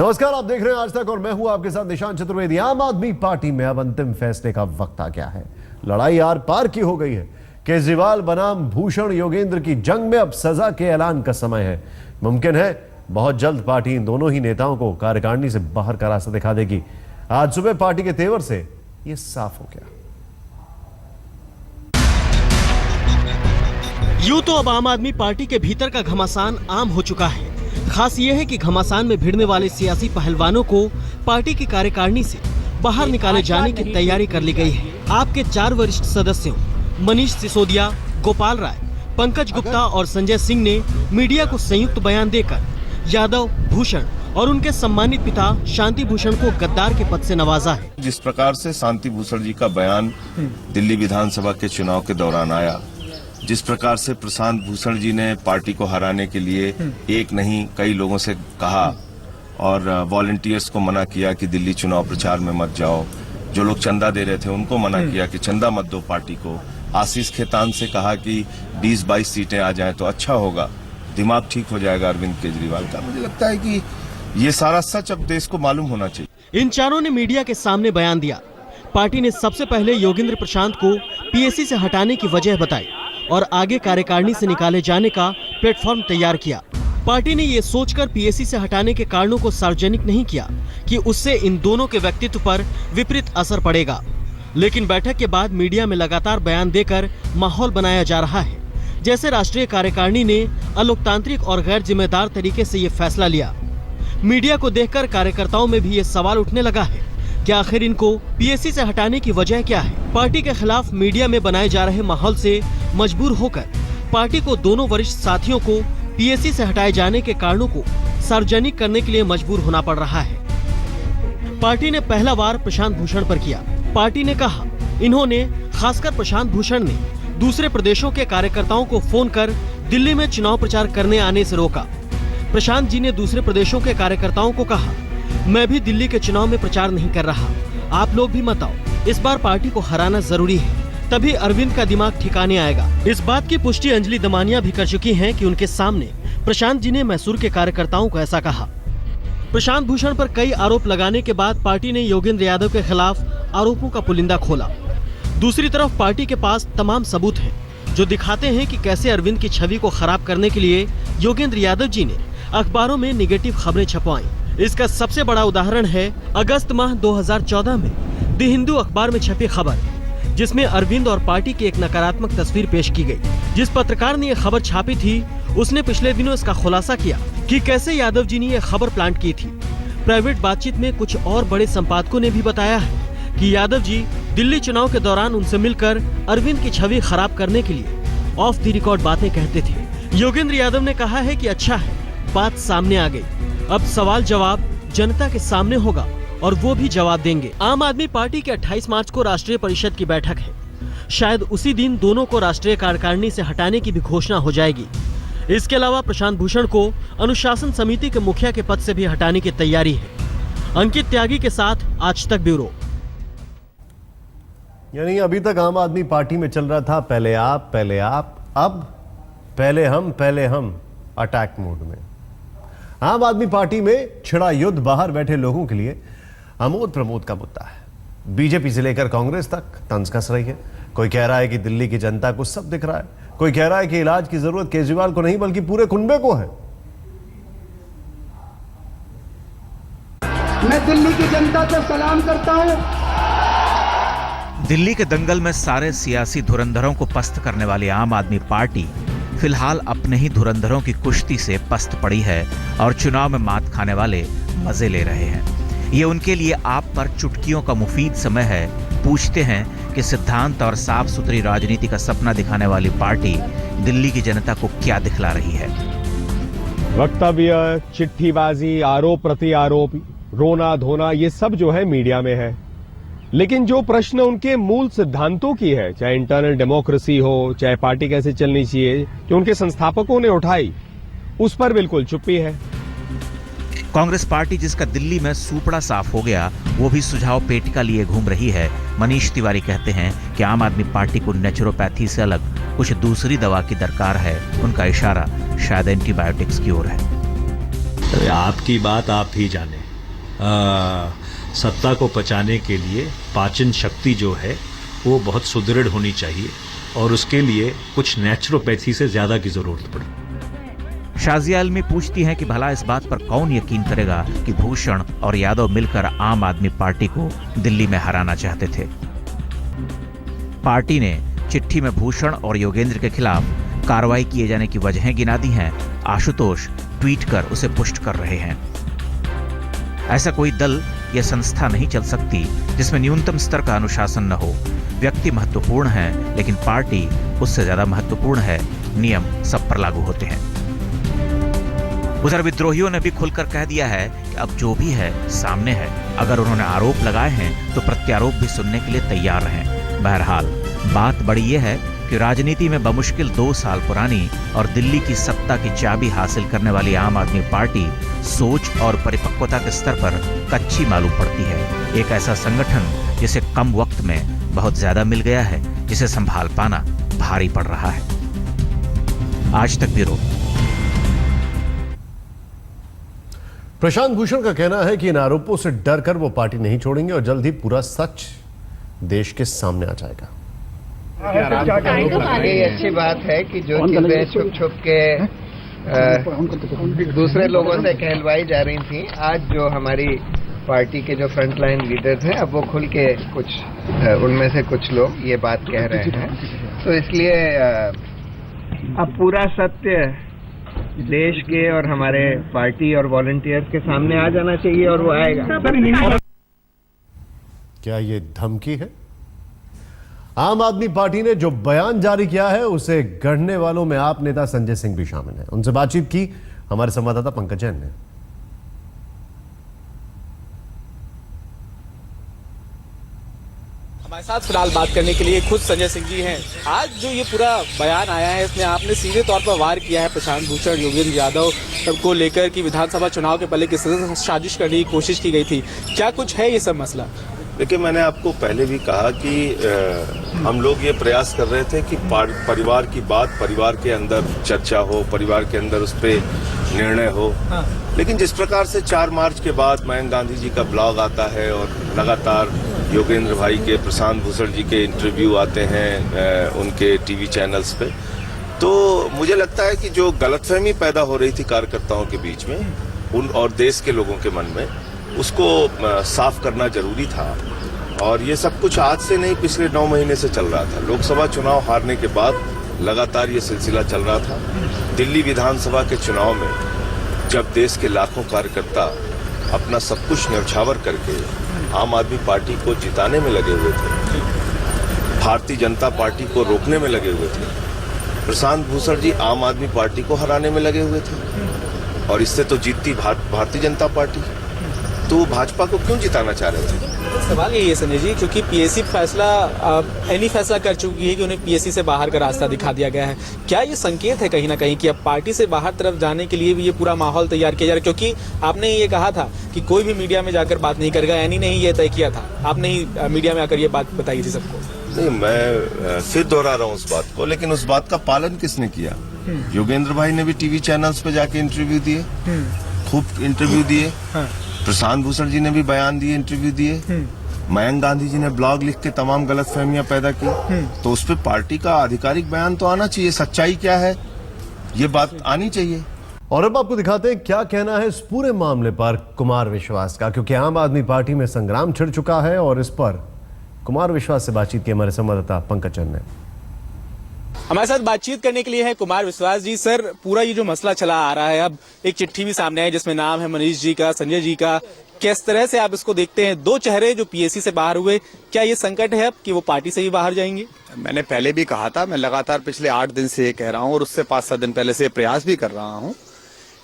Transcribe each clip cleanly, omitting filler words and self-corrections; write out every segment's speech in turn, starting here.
नमस्कार, आप देख रहे हैं आज तक और मैं हूं आपके साथ निशांत चतुर्वेदी। आम आदमी पार्टी में अब अंतिम फैसले का वक्त आ गया है। लड़ाई आर पार की हो गई है। केजरीवाल बनाम भूषण योगेंद्र की जंग में अब सजा के ऐलान का समय है। मुमकिन है बहुत जल्द पार्टी इन दोनों ही नेताओं को कार्यकारिणी से बाहर का रास्ता दिखा देगी। आज सुबह पार्टी के तेवर से यह साफ हो गया। यूं तो अब आम आदमी पार्टी के भीतर का घमासान आम हो चुका है। खास ये है कि घमासान में भिड़ने वाले सियासी पहलवानों को पार्टी की कार्यकारिणी से बाहर निकाले जाने की तैयारी कर ली गई है। आपके 4 वरिष्ठ सदस्यों मनीष सिसोदिया, गोपाल राय, पंकज गुप्ता और संजय सिंह ने मीडिया को संयुक्त बयान देकर यादव, भूषण और उनके सम्मानित पिता शांति भूषण को गद्दार के पद से नवाजा है। जिस प्रकार से शांति भूषण जी का बयान दिल्ली विधानसभा के चुनाव के दौरान आया, जिस प्रकार से प्रशांत भूषण जी ने पार्टी को हराने के लिए एक नहीं कई लोगों से कहा और वॉलंटियर्स को मना किया कि दिल्ली चुनाव प्रचार में मत जाओ, जो लोग चंदा दे रहे थे उनको मना किया कि चंदा मत दो पार्टी को, आशीष खेतान से कहा कि 20-22 सीटें आ जाएं तो अच्छा होगा, दिमाग ठीक हो जाएगा अरविंद केजरीवाल का। मुझे लगता है कि ये सारा सच अब देश को मालूम होना चाहिए। इन चारों ने मीडिया के सामने बयान दिया। पार्टी ने सबसे पहले योगेंद्र प्रशांत को पीएससी से हटाने की वजह बताई और आगे कार्यकारिणी से निकाले जाने का प्लेटफॉर्म तैयार किया। पार्टी ने ये सोचकर पीएससी से हटाने के कारणों को सार्वजनिक नहीं किया कि उससे इन दोनों के व्यक्तित्व पर विपरीत असर पड़ेगा, लेकिन बैठक के बाद मीडिया में लगातार बयान देकर माहौल बनाया जा रहा है जैसे राष्ट्रीय कार्यकारिणी ने अलोकतांत्रिक और गैर जिम्मेदार तरीके से ये फैसला लिया। मीडिया को देखकर कार्यकर्ताओं में भी ये सवाल उठने लगा है कि आखिर इनको पीएससी से हटाने की वजह क्या है। पार्टी के खिलाफ मीडिया में बनाए जा रहे माहौल से मजबूर होकर पार्टी को दोनों वरिष्ठ साथियों को पीएससी से हटाए जाने के कारणों को सार्वजनिक करने के लिए मजबूर होना पड़ रहा है। पार्टी ने पहला वार प्रशांत भूषण पर किया। पार्टी ने कहा इन्होंने, खासकर प्रशांत भूषण ने दूसरे प्रदेशों के कार्यकर्ताओं को फोन कर दिल्ली में चुनाव प्रचार करने आने से रोका। प्रशांत जी ने दूसरे प्रदेशों के कार्यकर्ताओं को कहा, मैं भी दिल्ली के चुनाव में प्रचार नहीं कर रहा, आप लोग भी मत आओ। इस बार पार्टी को हराना जरूरी है, तभी अरविंद का दिमाग ठिकाने आएगा। इस बात की पुष्टि अंजलि दमानिया भी कर चुकी हैं कि उनके सामने प्रशांत जी ने मैसूर के कार्यकर्ताओं को ऐसा कहा। प्रशांत भूषण पर कई आरोप लगाने के बाद पार्टी ने योगेंद्र यादव के खिलाफ आरोपों का पुलिंदा खोला। दूसरी तरफ पार्टी के पास तमाम सबूत हैं जो दिखाते हैं कि कैसे अरविंद की छवि को खराब करने के लिए योगेंद्र यादव जी ने अखबारों में निगेटिव खबरें छपवाई। इसका सबसे बड़ा उदाहरण है अगस्त माह 2014 में द हिंदू अखबार में छपी खबर, जिसमें अरविंद और पार्टी की एक नकारात्मक तस्वीर पेश की गई। जिस पत्रकार ने यह खबर छापी थी उसने पिछले दिनों इसका खुलासा किया कि कैसे यादव जी ने यह खबर प्लांट की थी। प्राइवेट बातचीत में कुछ और बड़े संपादकों ने भी बताया है कि यादव जी दिल्ली चुनाव के दौरान उनसे मिलकर अरविंद की छवि खराब करने के लिए ऑफ द रिकॉर्ड बातें कहते थे। योगेंद्र यादव ने कहा है कि अच्छा है, बात सामने आ गई, अब सवाल जवाब जनता के सामने होगा और वो भी जवाब देंगे। आम आदमी पार्टी के 28 मार्च को राष्ट्रीय परिषद की बैठक है। शायद उसी दिन दोनों को राष्ट्रीय कार्यकारिणी से हटाने की भी घोषणा हो जाएगी। इसके अलावा प्रशांत भूषण को अनुशासन समिति के मुखिया के पद से भी हटाने की तैयारी है। अंकित त्यागी के साथ आज तक ब्यूरो। यानी अभी तक आम आदमी पार्टी में चल रहा था पहले आप, अब पहले हम अटैक मोड में। आम आदमी पार्टी में छिड़ा युद्ध बाहर बैठे लोगों के लिए आमोद प्रमोद का मुद्दा है। बीजेपी से लेकर कांग्रेस तक तंज कस रही है। कोई कह रहा है कि दिल्ली की जनता को सब दिख रहा है, कोई कह रहा है कि इलाज की जरूरत केजरीवाल को नहीं बल्कि पूरे कुनबे को है। मैं दिल्ली की जनता को सलाम करता हूं। दिल्ली के दंगल में सारे सियासी धुरंधरों को पस्त करने वाली आम आदमी पार्टी फिलहाल अपने ही धुरंधरों की कुश्ती से पस्त पड़ी है और चुनाव में मात खाने वाले मजे ले रहे हैं। ये उनके लिए आप पर चुटकियों का मुफीद समय है। पूछते हैं कि सिद्धांत और साफ सुथरी राजनीति का सपना दिखाने वाली पार्टी दिल्ली की जनता को क्या दिखला रही है। वक्तव्य, चिट्ठीबाजी, आरोप प्रति आरोप, रोना धोना, ये सब जो है मीडिया में है, लेकिन जो प्रश्न उनके मूल सिद्धांतों की है, चाहे इंटरनल डेमोक्रेसी हो, चाहे पार्टी कैसे चलनी चाहिए, जो उनके संस्थापकों ने उठाई, उस पर बिल्कुल चुप्पी है। कांग्रेस पार्टी जिसका दिल्ली में सूपड़ा साफ हो गया, वो भी सुझाव पेटिका लिए घूम रही है। मनीष तिवारी कहते हैं कि आम आदमी पार्टी को नेचुरोपैथी से अलग कुछ दूसरी दवा की दरकार है। उनका इशारा शायद एंटीबायोटिक्स की ओर है। आपकी बात आप ही जाने। सत्ता को पचाने के लिए पाचन शक्ति जो है वो बहुत सुदृढ़ होनी चाहिए और उसके लिए कुछ नेचुरोपैथी से ज़्यादा की ज़रूरत पड़े। शाजिया आलमी पूछती हैं कि भला इस बात पर कौन यकीन करेगा कि भूषण और यादव मिलकर आम आदमी पार्टी को दिल्ली में हराना चाहते थे। पार्टी ने चिट्ठी में भूषण और योगेंद्र के खिलाफ कार्रवाई किए जाने की वजहें गिना दी हैं। आशुतोष ट्वीट कर उसे पुष्ट कर रहे हैं। ऐसा कोई दल या संस्था नहीं चल सकती जिसमें न्यूनतम स्तर का अनुशासन न हो। व्यक्ति महत्वपूर्ण है लेकिन पार्टी उससे ज्यादा महत्वपूर्ण है। नियम सब पर लागू होते हैं। उधर विद्रोहियों ने भी खुलकर कह दिया है कि अब जो भी है सामने है। अगर उन्होंने आरोप लगाए हैं तो प्रत्यारोप भी सुनने के लिए तैयार रहें। बहरहाल बात बड़ी यह है कि राजनीति में बमुश्किल 2 साल पुरानी और दिल्ली की सत्ता की चाबी हासिल करने वाली आम आदमी पार्टी सोच और परिपक्वता के स्तर पर कच्ची मालूम पड़ती है। एक ऐसा संगठन जिसे कम वक्त में बहुत ज्यादा मिल गया है, जिसे संभाल पाना भारी पड़ रहा है। आज तक ब्यूरो। प्रशांत भूषण का कहना है कि इन आरोपों से डरकर वो पार्टी नहीं छोड़ेंगे और जल्द ही पूरा सच देश के सामने आ जाएगा। ये अच्छी बात है कि जो चीजें छुप छुप के दूसरे लोगों से कहलवाई जा रही थी, आज जो हमारी पार्टी के जो फ्रंटलाइन लीडर थे अब वो खुल के कुछ उनमें से कुछ लोग ये बात कह रहे हैं। तो इसलिए अब पूरा सत्य देश के और हमारे पार्टी और वॉलंटियर्स के सामने आ जाना चाहिए और वो आएगा। क्या ये धमकी है? आम आदमी पार्टी ने जो बयान जारी किया है उसे गढ़ने वालों में आप नेता संजय सिंह भी शामिल हैं। उनसे बातचीत की हमारे संवाददाता पंकज जैन ने। हमारे साथ फिलहाल बात करने के लिए खुद संजय सिंह जी हैं। आज जो ये पूरा बयान आया है इसमें आपने सीधे तौर पर वार किया है प्रशांत भूषण, योगेंद्र यादव को लेकर कि विधानसभा चुनाव के पहले किस तरह से साजिश करने की कोशिश की गई थी। क्या कुछ है ये सब मसला? देखिए, मैंने आपको पहले भी कहा कि हम लोग ये प्रयास कर रहे थे कि परिवार की बात परिवार के अंदर चर्चा हो, परिवार के अंदर उस पर निर्णय हो। लेकिन जिस प्रकार से 4 मार्च के बाद मयंक गांधी जी का ब्लॉग आता है और लगातार योगेंद्र भाई के, प्रशांत भूषण जी के इंटरव्यू आते हैं उनके टीवी चैनल्स पे, तो मुझे लगता है कि जो गलतफहमी पैदा हो रही थी कार्यकर्ताओं के बीच में उन और देश के लोगों के मन में, उसको साफ करना जरूरी था। और ये सब कुछ आज से नहीं, पिछले 9 महीने से चल रहा था। लोकसभा चुनाव हारने के बाद लगातार ये सिलसिला चल रहा था। दिल्ली विधानसभा के चुनाव में जब देश के लाखों कार्यकर्ता अपना सब कुछ न्यौछावर करके आम आदमी पार्टी को जिताने में लगे हुए थे, भारतीय जनता पार्टी को रोकने में लगे हुए थे, प्रशांत भूषण जी आम आदमी पार्टी को हराने में लगे हुए थे और इससे तो जीतती भारतीय जनता पार्टी, तो भाजपा को क्यों जिताना चाह रहे थे? सवाल यही है संजय जी, क्योंकि पीएससी फैसला कर चुकी है कि उन्हें पीएससी से बाहर का रास्ता दिखा दिया गया है। क्या ये संकेत है कहीं ना कहीं कि अब पार्टी से बाहर तरफ जाने के लिए भी ये पूरा माहौल तैयार किया जा रहा है? क्योंकि आपने ये कहा था कि कोई भी मीडिया में जाकर बात नहीं करेगा, यानी नहीं ये तय किया था, आपने ही मीडिया में आकर ये बात बताई थी सबको। नहीं, मैं फिर दोहरा रहा हूँ उस बात को, लेकिन उस बात का पालन किसने किया? योगेंद्र भाई ने भी टीवी चैनल्स पे जाके इंटरव्यू दिए, खूब इंटरव्यू दिए। प्रशांत भूषण जी ने भी बयान दिए, इंटरव्यू दिए। मयंक गांधी जी ने ब्लॉग लिख के तमाम गलतफहमियां पैदा की। तो उस पर पार्टी का आधिकारिक बयान तो आना चाहिए, सच्चाई क्या है ये बात आनी चाहिए। और अब आपको दिखाते हैं क्या कहना है इस पूरे मामले पर कुमार विश्वास का, क्योंकि आम आदमी पार्टी में संग्राम छिड़ चुका है और इस पर कुमार विश्वास से बातचीत की हमारे संवाददाता पंकज जैन ने। हमारे साथ बातचीत करने के लिए है कुमार विश्वास जी। सर, पूरा ये जो मसला चला आ रहा है, अब एक चिट्ठी भी सामने आई जिसमें नाम है मनीष जी का, संजय जी का, किस तरह से आप इसको देखते हैं? 2 चेहरे जो पीएससी से बाहर हुए, क्या ये संकट है अब कि वो पार्टी से ही बाहर जाएंगे? मैंने पहले भी कहा था, मैं लगातार पिछले 8 दिन से ये कह रहा हूँ और उससे 5-7 दिन पहले से प्रयास भी कर रहा हूँ।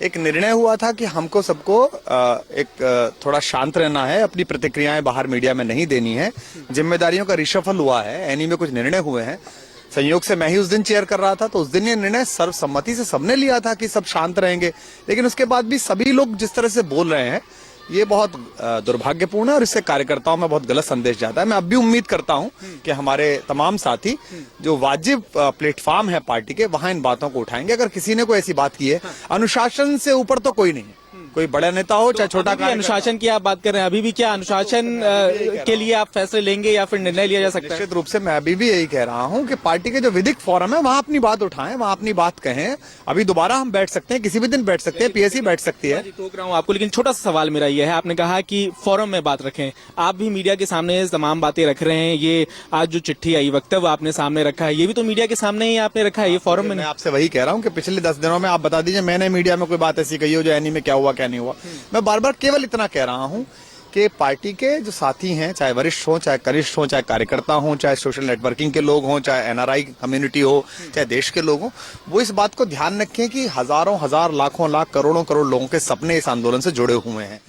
एक निर्णय हुआ था कि हमको सबको एक थोड़ा शांत रहना है, अपनी प्रतिक्रियाएं बाहर मीडिया में नहीं देनी है। जिम्मेदारियों का रिशफल हुआ है, एनी में कुछ निर्णय हुए हैं। संयोग से मैं ही उस दिन चेयर कर रहा था, तो उस दिन ये निर्णय सर्वसम्मति से सबने लिया था कि सब शांत रहेंगे। लेकिन उसके बाद भी सभी लोग जिस तरह से बोल रहे हैं, ये बहुत दुर्भाग्यपूर्ण है और इससे कार्यकर्ताओं में बहुत गलत संदेश जाता है। मैं अब भी उम्मीद करता हूं कि हमारे तमाम साथी जो वाजिब प्लेटफॉर्म है पार्टी के, वहां इन बातों को उठाएंगे। अगर किसी ने कोई ऐसी बात की है, अनुशासन से ऊपर तो कोई नहीं है, कोई बड़ा नेता हो चाहे छोटा अभी अनुशासन की आप बात कर रहे हैं, अभी भी क्या अनुशासन के लिए आप फैसले लेंगे या फिर निर्णय लिया जा सकता है? निश्चित रूप से मैं अभी भी यही कह रहा हूं कि पार्टी के जो विधिक फोरम है वहां अपनी बात उठाएं, वहां अपनी बात कहें। अभी दोबारा हम बैठ सकते हैं, किसी भी दिन बैठ सकते हैं, पीएससी बैठ सकती है। टोक रहा हूं आपको, लेकिन छोटा सा सवाल मेरा ये है, आपने कहा कि फोरम में बात रखें, आप भी मीडिया के सामने तमाम बातें रख रहे हैं, ये आज जो चिट्ठी आई वक्तव्य आपने सामने रखा है, ये भी तो मीडिया के सामने ही आपने रखा है, ये फोरम में। मैं आपसे वही कह रहा हूं कि पिछले 10 दिनों में आप बता दीजिए मैंने मीडिया में कोई बात ऐसी कही हो जो एनी में क्या हुआ क्या नहीं हुआ। मैं बार बार केवल इतना कह रहा हूं कि पार्टी के जो साथी हैं, चाहे वरिष्ठ हो, चाहे कनिष्ठ हो, चाहे कार्यकर्ता हो, चाहे सोशल नेटवर्किंग के लोग हों, चाहे एनआरआई कम्युनिटी हो, चाहे देश के लोग हों, वो इस बात को ध्यान रखें कि हजारों हजार लाखों लाख करोड़ों करोड़ लोगों के सपने इस आंदोलन से जुड़े हुए हैं।